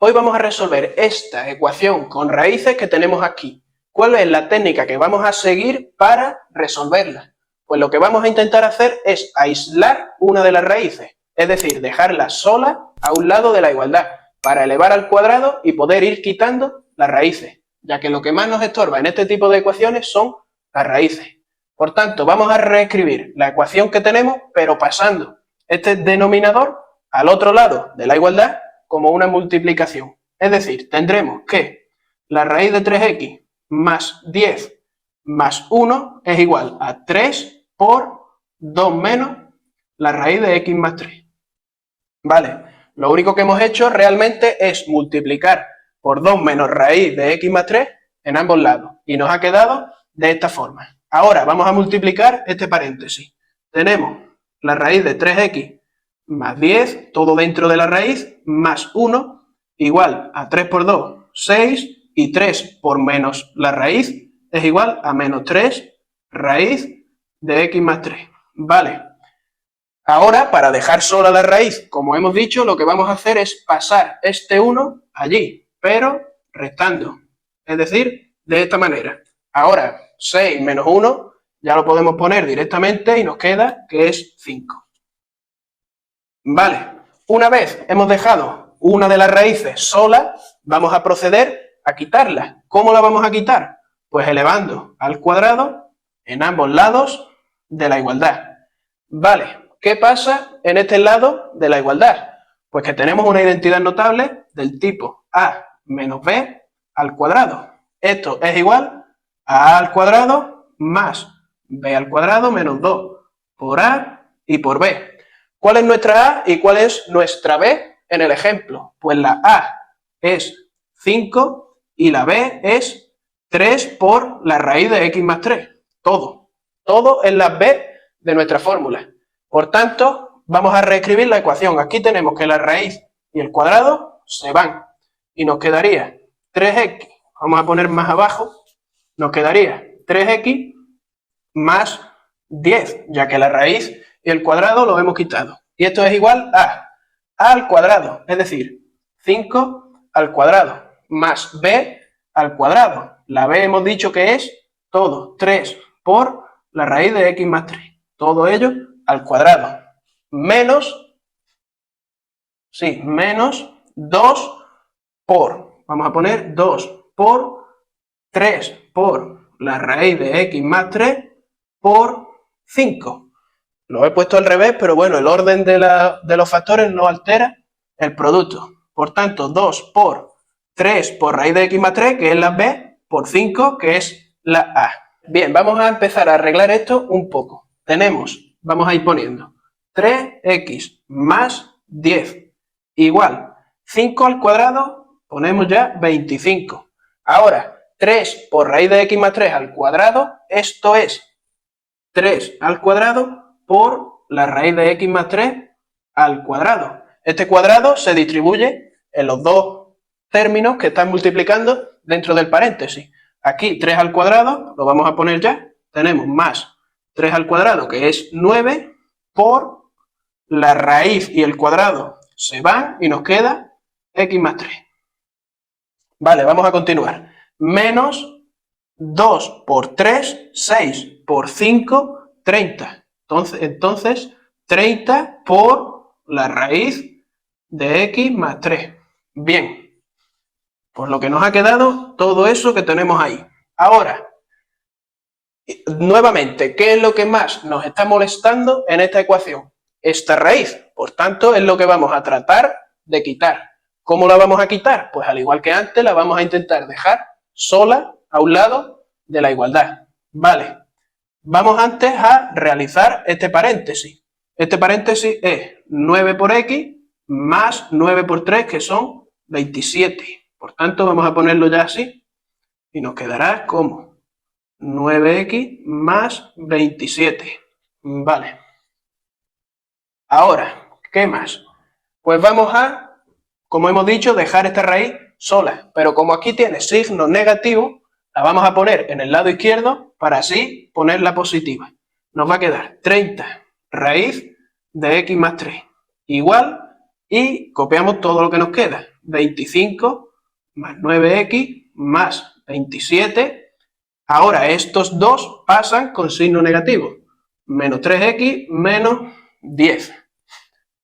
Hoy vamos a resolver esta ecuación con raíces que tenemos aquí. ¿Cuál es la técnica que vamos a seguir para resolverla? Pues lo que vamos a intentar hacer es aislar una de las raíces, es decir, dejarla sola a un lado de la igualdad, para elevar al cuadrado y poder ir quitando las raíces, ya que lo que más nos estorba en este tipo de ecuaciones son las raíces. Por tanto, vamos a reescribir la ecuación que tenemos, pero pasando este denominador al otro lado de la igualdad como una multiplicación. Es decir, tendremos que la raíz de 3x más 10 más 1 es igual a 3 por 2 menos la raíz de x más 3. Vale, lo único que hemos hecho realmente es multiplicar por 2 menos raíz de x más 3 en ambos lados y nos ha quedado de esta forma. Ahora vamos a multiplicar este paréntesis. Tenemos la raíz de 3x más 10, todo dentro de la raíz, más 1, igual a 3 por 2, 6, y 3 por menos la raíz es igual a menos 3 raíz de x más 3. Vale. Ahora, para dejar sola la raíz, como hemos dicho, lo que vamos a hacer es pasar este 1 allí, pero restando. Es decir, de esta manera. Ahora, 6 menos 1 ya lo podemos poner directamente y nos queda que es 5. Vale, una vez hemos dejado una de las raíces sola, vamos a proceder a quitarla. ¿Cómo la vamos a quitar? Pues elevando al cuadrado en ambos lados de la igualdad. Vale, ¿qué pasa en este lado de la igualdad? Pues que tenemos una identidad notable del tipo a menos b al cuadrado. Esto es igual a al cuadrado más b al cuadrado menos 2 por a y por b. ¿Cuál es nuestra a y cuál es nuestra b en el ejemplo? Pues la a es 5 y la b es 3 por la raíz de x más 3. Todo en la b de nuestra fórmula. Por tanto, vamos a reescribir la ecuación. Aquí tenemos que la raíz y el cuadrado se van y nos quedaría 3x, vamos a poner más abajo, nos quedaría 3x más 10, ya que la raíz y el cuadrado lo hemos quitado. Y esto es igual a al cuadrado, es decir, 5 al cuadrado más b al cuadrado. La b hemos dicho que es todo 3 por la raíz de x más 3. Todo ello al cuadrado. Menos 2 por, vamos a poner 2 por 3 por la raíz de x más 3 por 5. Lo he puesto al revés, pero bueno, el orden de los factores no altera el producto. Por tanto, 2 por 3 por raíz de x más 3, que es la b, por 5, que es la a. Bien, vamos a empezar a arreglar esto un poco. Tenemos, vamos a ir poniendo, 3x más 10 igual 5 al cuadrado, ponemos ya 25. Ahora, 3 por raíz de x más 3 al cuadrado, esto es 3 al cuadrado por la raíz de x más 3 al cuadrado. Este cuadrado se distribuye en los dos términos que están multiplicando dentro del paréntesis. Aquí 3 al cuadrado, lo vamos a poner ya, tenemos más 3 al cuadrado, que es 9, por la raíz y el cuadrado se van y nos queda x más 3. Vale, vamos a continuar. Menos 2 por 3, 6 por 5, 30. Entonces 30 por la raíz de x más 3. Bien, por lo que nos ha quedado todo eso que tenemos ahí. Ahora, nuevamente, ¿qué es lo que más nos está molestando en esta ecuación? Esta raíz. Por tanto, es lo que vamos a tratar de quitar. ¿Cómo la vamos a quitar? Pues al igual que antes, la vamos a intentar dejar sola a un lado de la igualdad. Vale. Vamos antes a realizar este paréntesis. Este paréntesis es 9 por x más 9 por 3, que son 27. Por tanto, vamos a ponerlo ya así y nos quedará como 9x más 27. Vale. Ahora, ¿qué más? Pues vamos a, como hemos dicho, dejar esta raíz sola. Pero como aquí tiene signo negativo, la vamos a poner en el lado izquierdo para así ponerla positiva. Nos va a quedar 30 raíz de x más 3 igual, y copiamos todo lo que nos queda. 25 más 9x más 27. Ahora estos dos pasan con signo negativo. Menos 3x menos 10.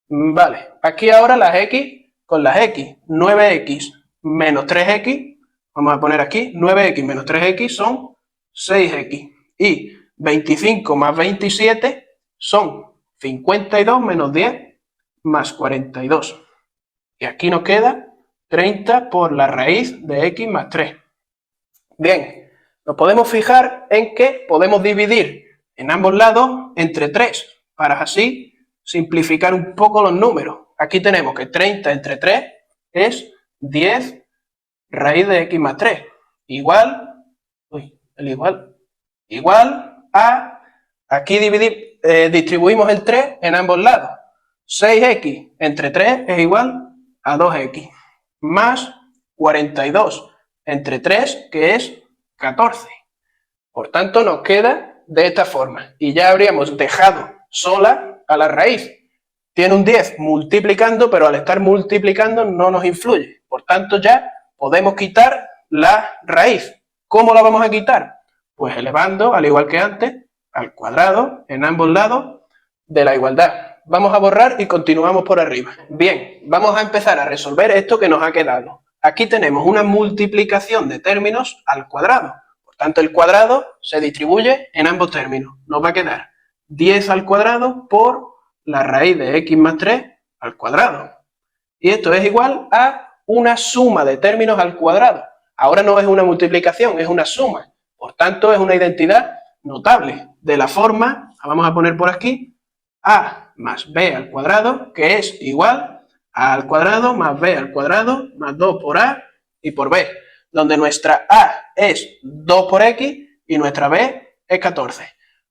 Vale, aquí ahora las x con las x. 9x menos 3x, vamos a poner aquí, 9x menos 3x son 6x. Y 25 más 27 son 52 menos 10 más 42. Y aquí nos queda 30 por la raíz de x más 3. Bien, nos podemos fijar en que podemos dividir en ambos lados entre 3, para así simplificar un poco los números. Aquí tenemos que 30 entre 3 es 10 raíz de x más 3. Igual a, aquí distribuimos el 3 en ambos lados. 6x entre 3 es igual a 2x, más 42 entre 3, que es 14. Por tanto, nos queda de esta forma. Y ya habríamos dejado sola a la raíz. Tiene un 10 multiplicando, pero al estar multiplicando no nos influye. Por tanto, ya podemos quitar la raíz. ¿Cómo la vamos a quitar? Pues elevando, al igual que antes, al cuadrado en ambos lados de la igualdad. Vamos a borrar y continuamos por arriba. Bien, vamos a empezar a resolver esto que nos ha quedado. Aquí tenemos una multiplicación de términos al cuadrado. Por tanto, el cuadrado se distribuye en ambos términos. Nos va a quedar 10 al cuadrado por la raíz de x más 3 al cuadrado. Y esto es igual a una suma de términos al cuadrado. Ahora no es una multiplicación, es una suma. Por tanto, es una identidad notable. De la forma, la vamos a poner por aquí, a más b al cuadrado, que es igual a al cuadrado más b al cuadrado más 2 por a y por b, donde nuestra a es 2 por x y nuestra b es 14.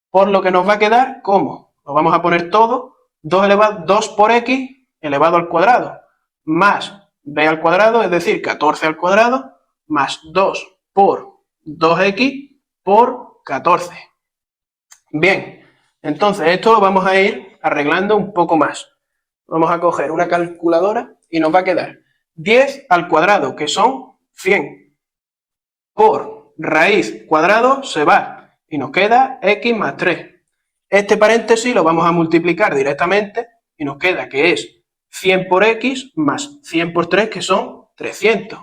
Por lo que nos va a quedar como, lo vamos a poner todo, 2 por x elevado al cuadrado, más b al cuadrado, es decir, 14 al cuadrado, más 2 por 2x por 14. Bien, entonces esto lo vamos a ir arreglando un poco más. Vamos a coger una calculadora y nos va a quedar 10 al cuadrado, que son 100, por raíz cuadrado se va y nos queda x más 3. Este paréntesis lo vamos a multiplicar directamente y nos queda que es 100 por x más 100 por 3, que son 300.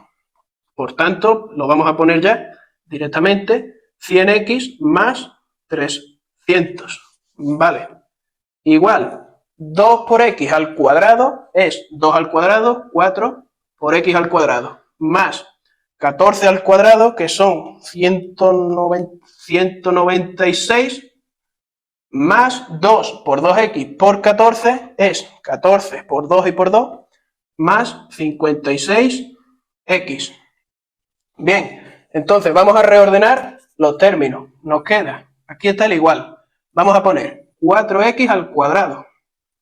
Por tanto, lo vamos a poner ya directamente, 100x más 300. Vale. Igual, 2 por x al cuadrado es 2 al cuadrado, 4 por x al cuadrado, más 14 al cuadrado, que son 196, más 2 por 2x por 14 es 14 por 2 y por 2, más 56x. Bien, entonces vamos a reordenar los términos. Nos queda, aquí está el igual. Vamos a poner 4x al cuadrado.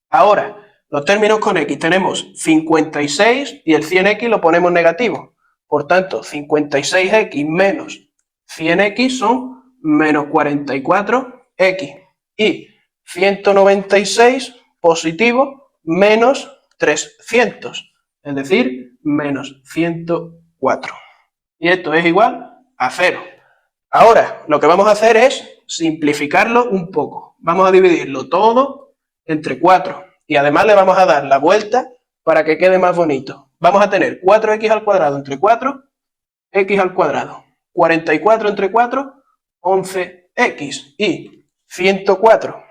Ahora, los términos con x tenemos 56 y el 100x lo ponemos negativo. Por tanto, 56x menos 100x son menos 44x. Y 196 positivo menos 300, es decir, menos 104. Y esto es igual a 0. Ahora, lo que vamos a hacer es simplificarlo un poco. Vamos a dividirlo todo entre 4. Y además le vamos a dar la vuelta para que quede más bonito. Vamos a tener 4x al cuadrado entre 4, x al cuadrado. 44 entre 4, 11x. Y 104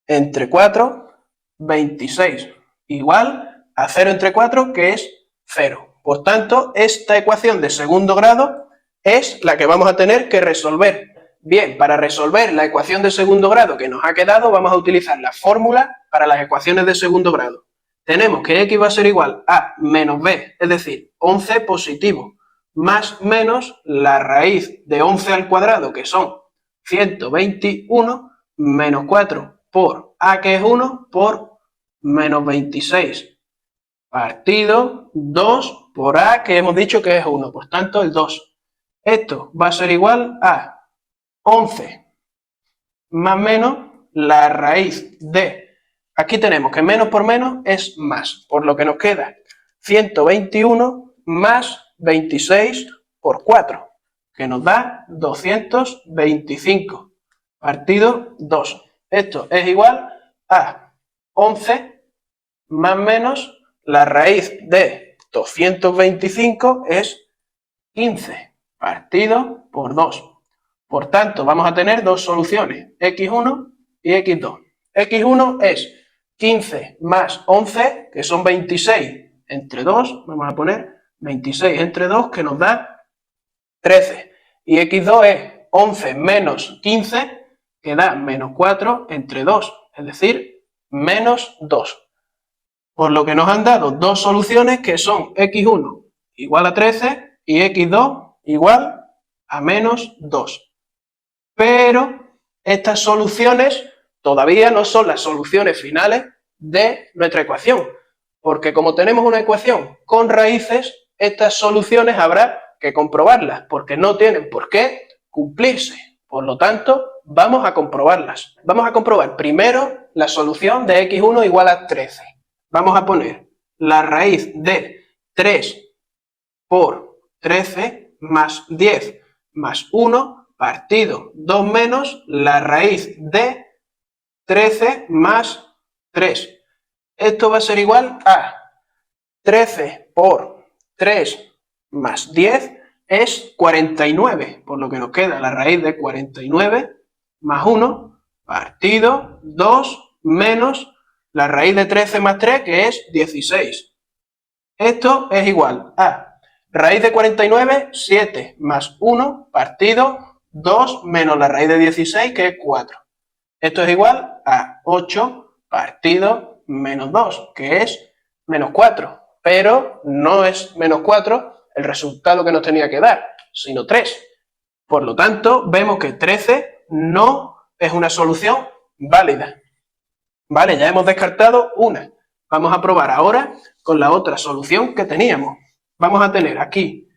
entre 4, 26. Igual a 0 entre 4, que es 0. Por tanto, esta ecuación de segundo grado es la que vamos a tener que resolver. Bien, para resolver la ecuación de segundo grado que nos ha quedado, vamos a utilizar la fórmula para las ecuaciones de segundo grado. Tenemos que x va a ser igual a menos b, es decir, 11 positivo, más menos la raíz de 11 al cuadrado, que son 121, menos 4 por a, que es 1, por menos 26, partido 2 por a, que hemos dicho que es 1, por tanto el 2. Esto va a ser igual a 11 más menos la raíz de, aquí tenemos que menos por menos es más, por lo que nos queda 121 más 26 por 4, que nos da 225 partido 2. Esto es igual a 11 más menos la raíz de 225 es 15 partido por 2. Por tanto, vamos a tener dos soluciones, x1 y x2. x1 es 15 más 11, que son 26 entre 2, vamos a poner 26 entre 2, que nos da 13. Y x2 es 11 menos 15, que da menos 4 entre 2, es decir, menos 2. Por lo que nos han dado dos soluciones que son x1 igual a 13 y x2 igual a menos 2. Pero estas soluciones todavía no son las soluciones finales de nuestra ecuación, porque como tenemos una ecuación con raíces, estas soluciones habrá que comprobarlas, porque no tienen por qué cumplirse. Por lo tanto, vamos a comprobarlas. Vamos a comprobar primero la solución de x1 igual a 13. Vamos a poner la raíz de 3 por 13 más 10 más 1 partido 2 menos la raíz de 13 más 3. Esto va a ser igual a 13 por 3 más 10 es 49, por lo que nos queda la raíz de 49 más 1 partido 2 menos la raíz de 13 más 3, que es 16. Esto es igual a raíz de 49, 7 más 1 partido 2 menos la raíz de 16, que es 4. Esto es igual a 8 partido menos 2, que es menos 4. Pero no es menos 4 el resultado que nos tenía que dar, sino 3. Por lo tanto, vemos que 13 no es una solución válida. Vale, ya hemos descartado una. Vamos a probar ahora con la otra solución que teníamos. Vamos a tener aquí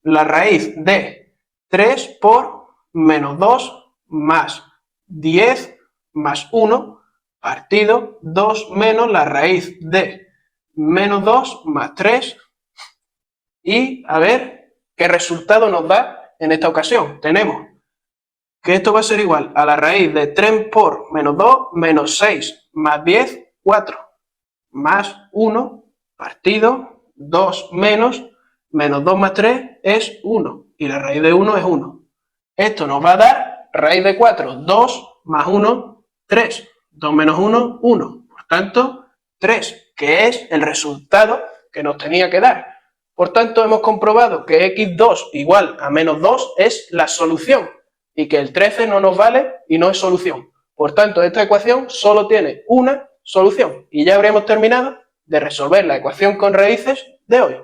la raíz de 3 por menos 2 más 10 más 1 partido 2 menos la raíz de menos 2 más 3, y a ver qué resultado nos da en esta ocasión. Tenemos que esto va a ser igual a la raíz de 3 por menos 2 menos 6 más 10, 4 más 1 partido 2 menos 2 más 3 es 1, y la raíz de 1 es 1. Esto nos va a dar raíz de 4, 2 más 1, 3. 2 menos 1, 1. Por tanto, 3, que es el resultado que nos tenía que dar. Por tanto, hemos comprobado que x2 igual a menos 2 es la solución y que el 13 no nos vale y no es solución. Por tanto, esta ecuación solo tiene una solución y ya habremos terminado de resolver la ecuación con raíces de hoy.